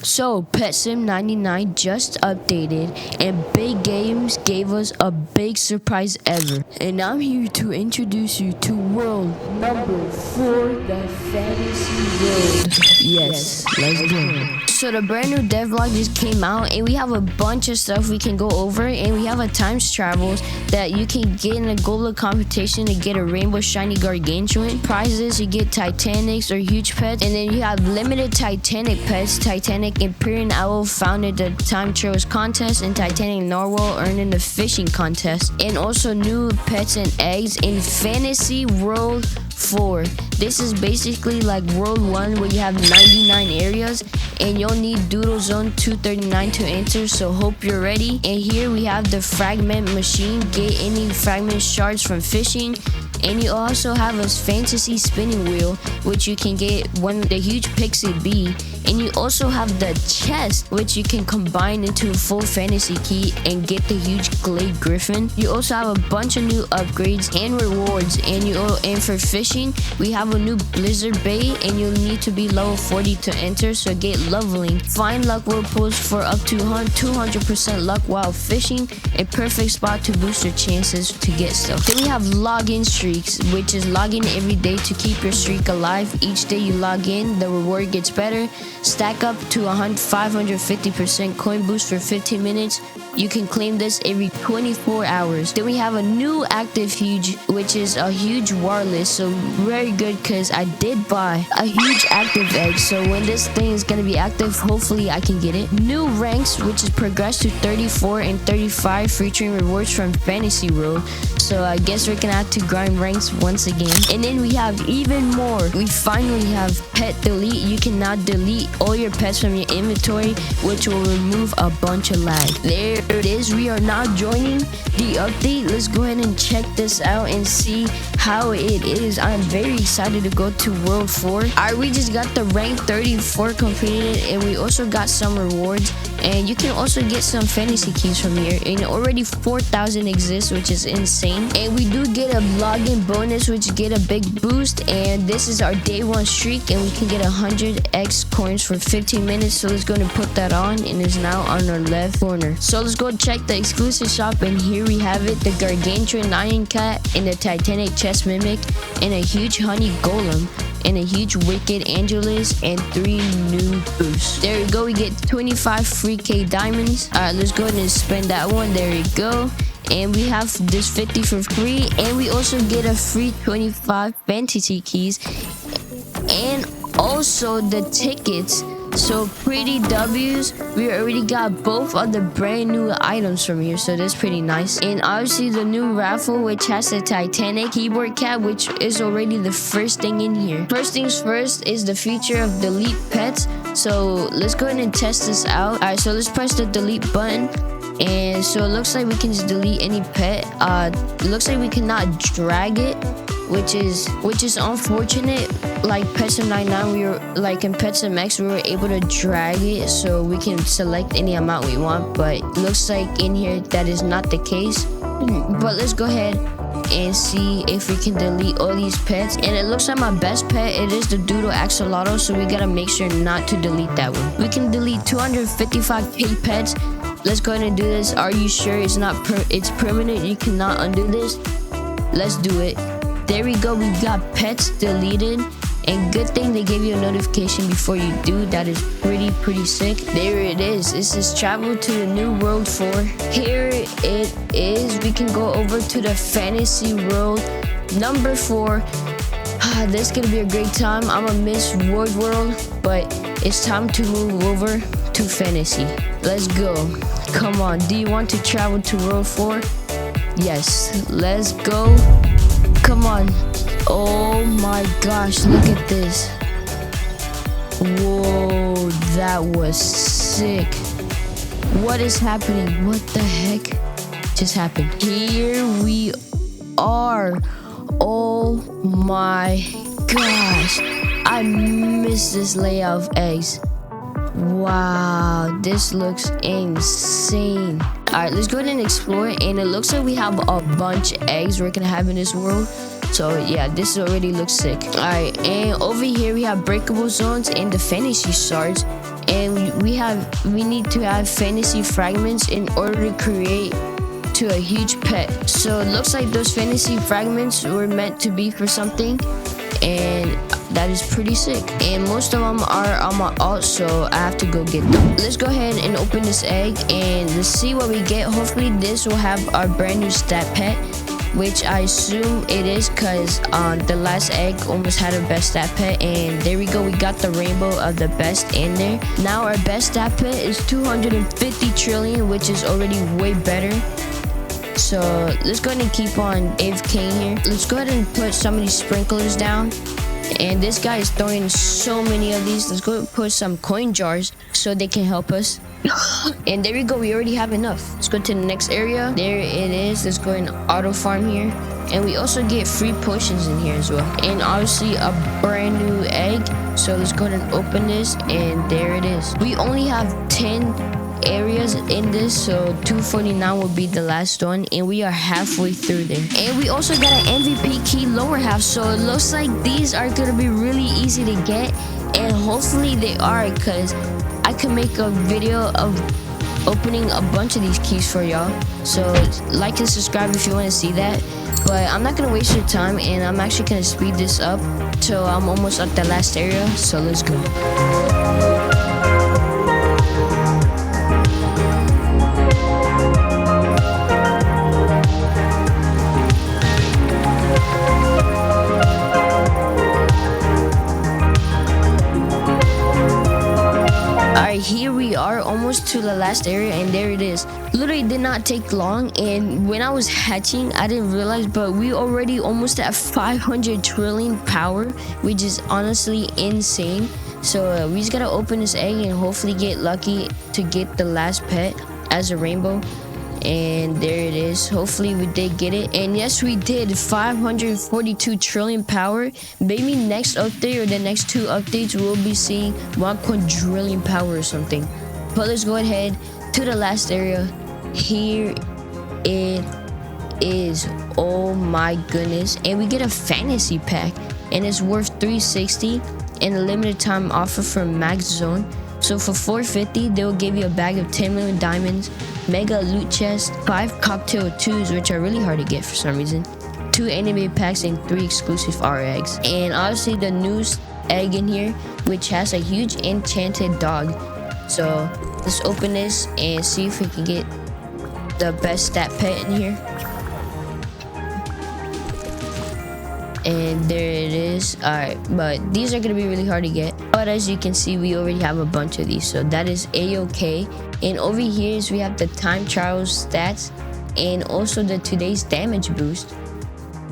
So, PS99 just updated, and Big Games gave us a big surprise ever. And I'm here to introduce you to world number 4, the fantasy world. Yes, let's go. So the brand new devlog just came out, and we have a bunch of stuff we can go over, and we have a times travels that you can get in a Gola competition to get a rainbow shiny gargantuan. Prizes, you get Titanics or huge pets, and then you have limited Titanic pets. Titanic Imperial Owl founded the time travels contest, and Titanic Narwhal earned in the fishing contest. And also new pets and eggs in Fantasy World 4. This is basically like World 1 where you have 99 areas, and you'll need Doodle Zone 239 to enter, so hope you're ready. And here we have the fragment machine. Get any fragment shards from fishing. And you also have a fantasy spinning wheel, which you can get the huge pixie bee. And you also have the chest, which you can combine into a full fantasy key and get the huge glade griffin. You also have a bunch of new upgrades and rewards. And for fishing, we have a new blizzard bait, and you'll need to be level 40 to enter, so get leveling. Find luck whirlpools for up to 200% luck while fishing, a perfect spot to boost your chances to get stuff. Then we have login streaks, which is logging every day to keep your streak alive. Each day you log in, the reward gets better. Stack up to 550% coin boost for 15 minutes. You can claim this every 24 hours. Then we have a new active huge, which is a huge wireless. So very good, because I did buy a huge active egg. So when this thing is going to be active, hopefully I can get it. New ranks, which is progressed to 34 and 35, featuring rewards from Fantasy World. So I guess we're going to have to grind ranks once again. And then we have even more. We finally have pet delete. You can now delete all your pets from your inventory, which will remove a bunch of lag. There it is. We are now joining the update. Let's go ahead and check this out and see how it is. I'm very excited to go to World 4. We just got the rank 34 completed, and we also got some rewards. And you can also get some fantasy keys from here. And already 4,000 exists, which is insane. And we do get a login bonus, which get a big boost. And this is our day 1 streak, and we can get 100x coins for 15 minutes. So let's go and put that on, and it's now on our left corner. So let's go check the exclusive shop, and here we have it: the gargantuan lion cat, and the Titanic chest mimic, and a huge honey golem, and a huge wicked angelus, and 3 new boosts. There we go. We get 25 free K diamonds. All right, let's go ahead and spend that one. There we go. And we have this 50 for free, and we also get a free 25 fantasy keys, and also the tickets. So pretty W's, we already got both of the brand new items from here, so that's pretty nice. And obviously the new raffle, which has the Titanic keyboard cap, which is already the first thing in here. First things first is the feature of delete pets. So let's go ahead and test this out. All right, so let's press the delete button. And so it looks like we can just delete any pet. It looks like we cannot drag it, which is unfortunate. Like PS99, we were like in PetsMX, we were able to drag it, so we can select any amount we want. But it looks like in here that is not the case. But let's go ahead and see if we can delete all these pets. And it looks like my best pet, it is the Doodle Axolotl, so we gotta make sure not to delete that one. We can delete 255k pets. Let's go ahead and do this. Are you sure it's not it's permanent? You cannot undo this. Let's do it. There we go. We got pets deleted. And good thing they gave you a notification before you do. That is pretty sick. There it is. This is travel to the new World 4. Here it is. We can go over to the Fantasy World number 4. This is gonna be a great time. I'm gonna miss World, but it's time to move over to Fantasy. Let's go. Come on. Do you want to travel to World 4? Yes. Let's go. Come on. Oh my gosh, look at this. Whoa, that was sick. What is happening? What the heck just happened? Here we are. Oh my gosh. I missed this layout of eggs. Wow, this looks insane. Alright, let's go ahead and explore. And it looks like we have a bunch of eggs we're gonna have in this world. So yeah, this already looks sick. Alright, and over here we have breakable zones and the fantasy shards. And we need to have fantasy fragments in order to create to a huge pet. So it looks like those fantasy fragments were meant to be for something, and that is pretty sick. And most of them are on my alt, so I have to go get them. Let's go ahead and open this egg and let's see what we get. Hopefully this will have our brand new stat pet, which I assume it is, because the last egg almost had our best stat pet. And there we go, we got the rainbow of the best in there. Now our best stat pet is 250 trillion, which is already way better. So let's go ahead and keep on AFK here. Let's go ahead and put some of these sprinklers down. And this guy is throwing so many of these. Let's go and put some coin jars so they can help us. And there we go, we already have enough. Let's go to the next area. There it is. Let's go and auto farm here. And we also get free potions in here as well. And obviously a brand new egg. So let's go ahead and open this, and there it is. We only have 10 areas in this, so 249 will be the last one, and we are halfway through there. And we also got an MVP key lower half, so it looks like these are gonna be really easy to get, and hopefully they are, because I could make a video of opening a bunch of these keys for y'all. So like and subscribe if you want to see that. But I'm not gonna waste your time, and I'm actually gonna speed this up till I'm almost at the last area. So let's go. Alright, here we are almost to the last area, and there it is. Literally did not take long, and when I was hatching I didn't realize, but we already almost at 500 trillion power, which is honestly insane. So we just gotta open this egg and hopefully get lucky to get the last pet as a rainbow. And there it is. Hopefully we did get it, and yes we did. 542 trillion power. Maybe next update or the next 2 updates we'll be seeing 1 quadrillion power or something. But let's go ahead to the last area. Here it is. Oh my goodness. And we get a fantasy pack, and it's worth 360 and a limited time offer from Max Zone. So for 450 they'll give you a bag of 10 million diamonds, mega loot chest, 5 cocktail 2s, which are really hard to get for some reason, 2 anime packs, and 3 exclusive R eggs. And obviously the new egg in here, which has a huge enchanted dog. So let's open this and see if we can get the best stat pet in here. And there it is. Alright, but these are gonna be really hard to get, but as you can see we already have a bunch of these, so that is a-okay. And over here is we have the time trials stats and also the today's damage boost.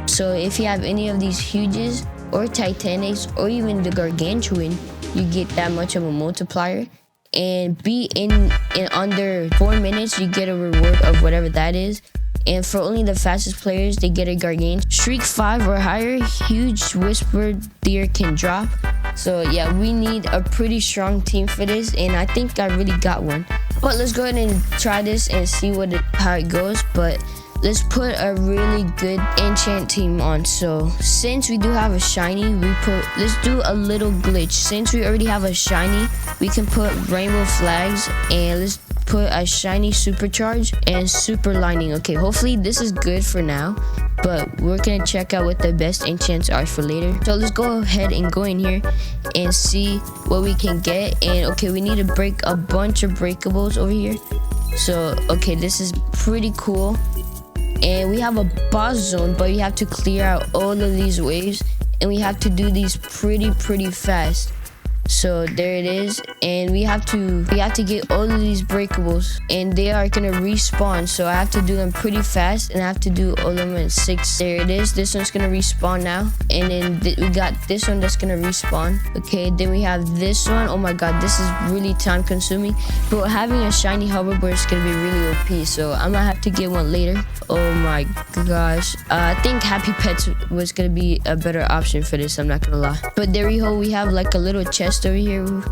So if you have any of these huges or titanics or even the gargantuan, you get that much of a multiplier. And be in under 4 minutes you get a reward of whatever that is. And for only the fastest players, they get a gargantuan. Streak 5 or higher, huge whispered deer can drop. So yeah, we need a pretty strong team for this, and I think I really got one. But let's go ahead and try this and see how it goes. But let's put a really good enchant team on. So since we do have a shiny, let's do a little glitch. Since we already have a shiny, we can put rainbow flags, and let's put a shiny supercharge and super lining. Okay, hopefully this is good for now, but we're gonna check out what the best enchants are for later. So let's go ahead and go in here and see what we can get. And okay, we need to break a bunch of breakables over here. So okay, this is pretty cool. And we have a boss zone, but we have to clear out all of these waves, and we have to do these pretty fast. So there it is, and we have to get all of these breakables, and they are gonna respawn. So I have to do them pretty fast, and I have to do all of them in 6. There it is. This one's gonna respawn now, and then we got this one that's gonna respawn. Okay, then we have this one. Oh my god, this is really time consuming, but having a shiny hoverboard is gonna be really OP, so I might have to get one later. Oh my gosh, I think Happy Pets was gonna be a better option for this, I'm not gonna lie. But there we go, we have like a little chest over here. All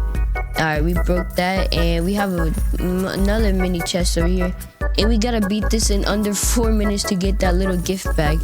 right, we broke that, and we have another mini chest over here. And we gotta beat this in under 4 minutes to get that little gift bag.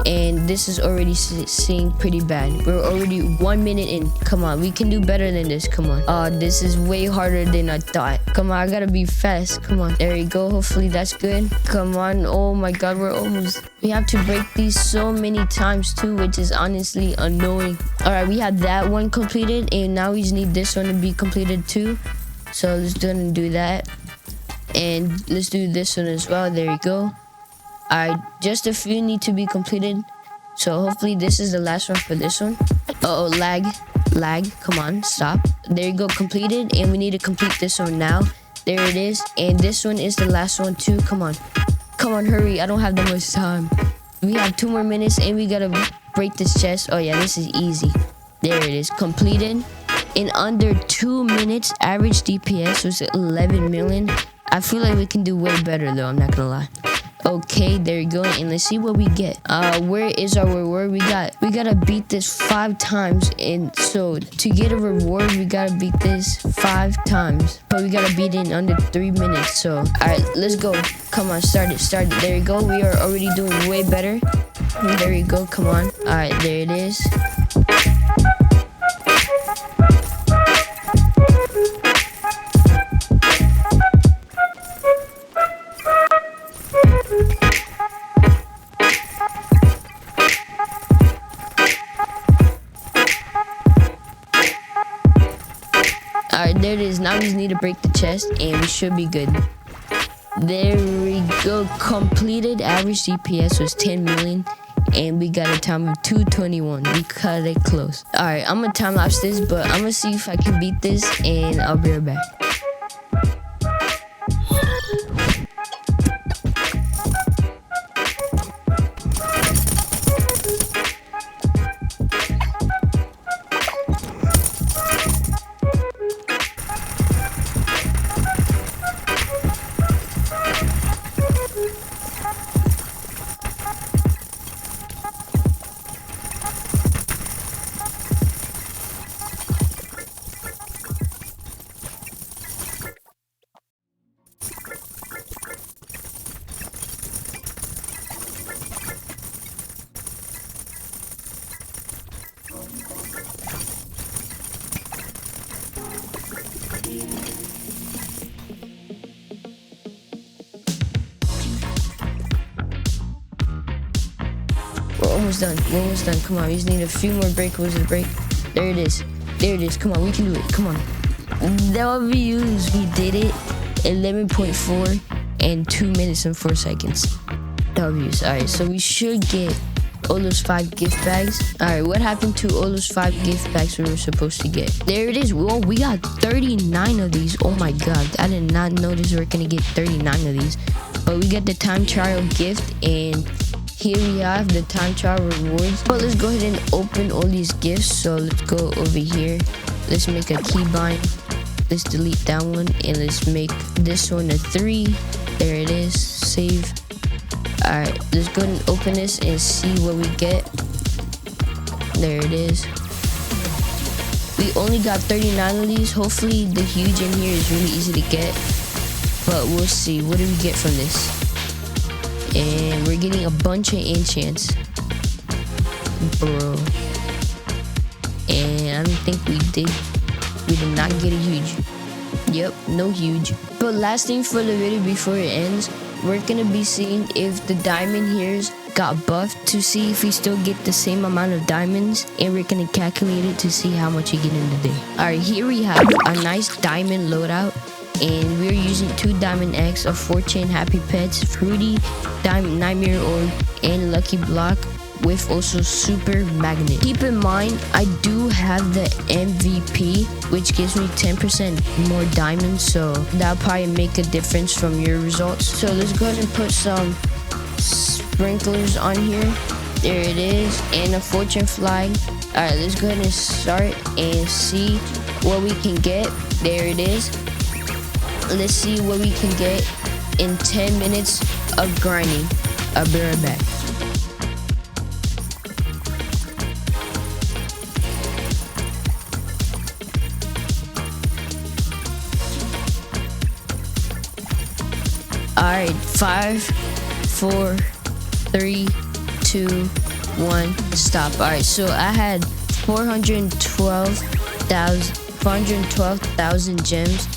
And this is already seeing pretty bad. We're already 1 minute in. Come on, we can do better than this. Come on. This is way harder than I thought. Come on, I gotta be fast. Come on. There we go. Hopefully that's good. Come on. Oh my god, we're almost. We have to break these so many times too, which is honestly annoying. Alright, we had that one completed, and now we just need this one to be completed too. So let's go and do that. And let's do this one as well. There you go. Alright, just a few need to be completed. So hopefully this is the last one for this one. Uh-oh, lag. Come on, stop. There you go, completed. And we need to complete this one now. There it is. And this one is the last one too. Come on, hurry. I don't have that much time. We have 2 more minutes and we gotta break this chest. Oh yeah, this is easy. There it is, completed. In under 2 minutes, average DPS was 11 million. I feel like we can do way better though, I'm not gonna lie. Okay, there you go, and let's see what we get. Where is our reward? We gotta beat this 5 times, and so to get a reward, we gotta beat this 5 times. But we gotta beat it in under 3 minutes. So, all right, let's go. Come on, start it. There you go. We are already doing way better. There you go. Come on. All right, there it is. Alright, there it is. Now we just need to break the chest and we should be good. There we go. Completed. Average DPS was 10 million. And we got a time of 2:21. We cut it close. Alright, I'm gonna time lapse this, but I'm gonna see if I can beat this and I'll be right back. We're almost done. Come on, we just need a few more breakaways to break. There it is. Come on, we can do it. Come on. W's, we did it. 11.4 and 2 minutes and 4 seconds. W's. Alright, so we should get all those 5 gift bags. Alright, what happened to all those 5 gift bags we were supposed to get? There it is. Whoa, we got 39 of these. Oh my god, I did not notice we were gonna get 39 of these. But we got the time trial gift, and here we have the time trial rewards. But let's go ahead and open all these gifts. So let's go over here. Let's make a keybind. Let's delete that one, and let's make this one a 3. There it is. Save. Alright, let's go ahead and open this and see what we get. There it is. We only got 39 of these. Hopefully the huge in here is really easy to get, but we'll see. What do we get from this? And we're getting a bunch of enchants, bro. And I don't think we did not get a huge. Yep, no huge. But last thing for the video before it ends, we're gonna be seeing if the diamond here's got buffed to see if we still get the same amount of diamonds, and we're gonna calculate it to see how much you get in the day. Alright, here we have a nice diamond loadout, and we're using 2 diamond eggs, a fortune happy pets, fruity diamond nightmare orb, and lucky block, with also super magnet. Keep in mind, I do have the MVP, which gives me 10% more diamonds, so that'll probably make a difference from your results. So let's go ahead and put some sprinklers on here. There it is, and a fortune flag. Alright, let's go ahead and start and see what we can get. There it is. Let's see what we can get in 10 minutes of grinding. I'll be right back. Alright, 5, 4, 3, 2, 1, stop. Alright, so I had 412,000 gems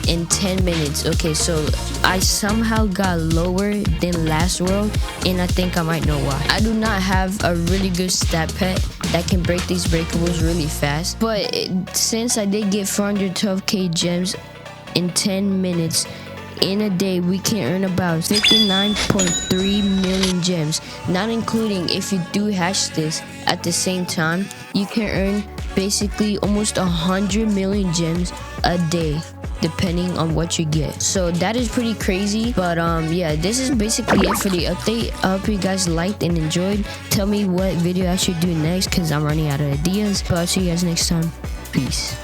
in 10 minutes. Okay, so I somehow got lower than last world, and I think I might know why. I do not have a really good stat pet that can break these breakables really fast, but since I did get 412k gems in 10 minutes in a day, we can earn about 59.3 million gems, not including if you do hash this at the same time. You can earn basically almost 100 million gems a day, depending on what you get. So that is pretty crazy. But yeah, this is basically it for the update. I hope you guys liked and enjoyed. Tell me what video I should do next, because I'm running out of ideas. But I'll see you guys next time. Peace.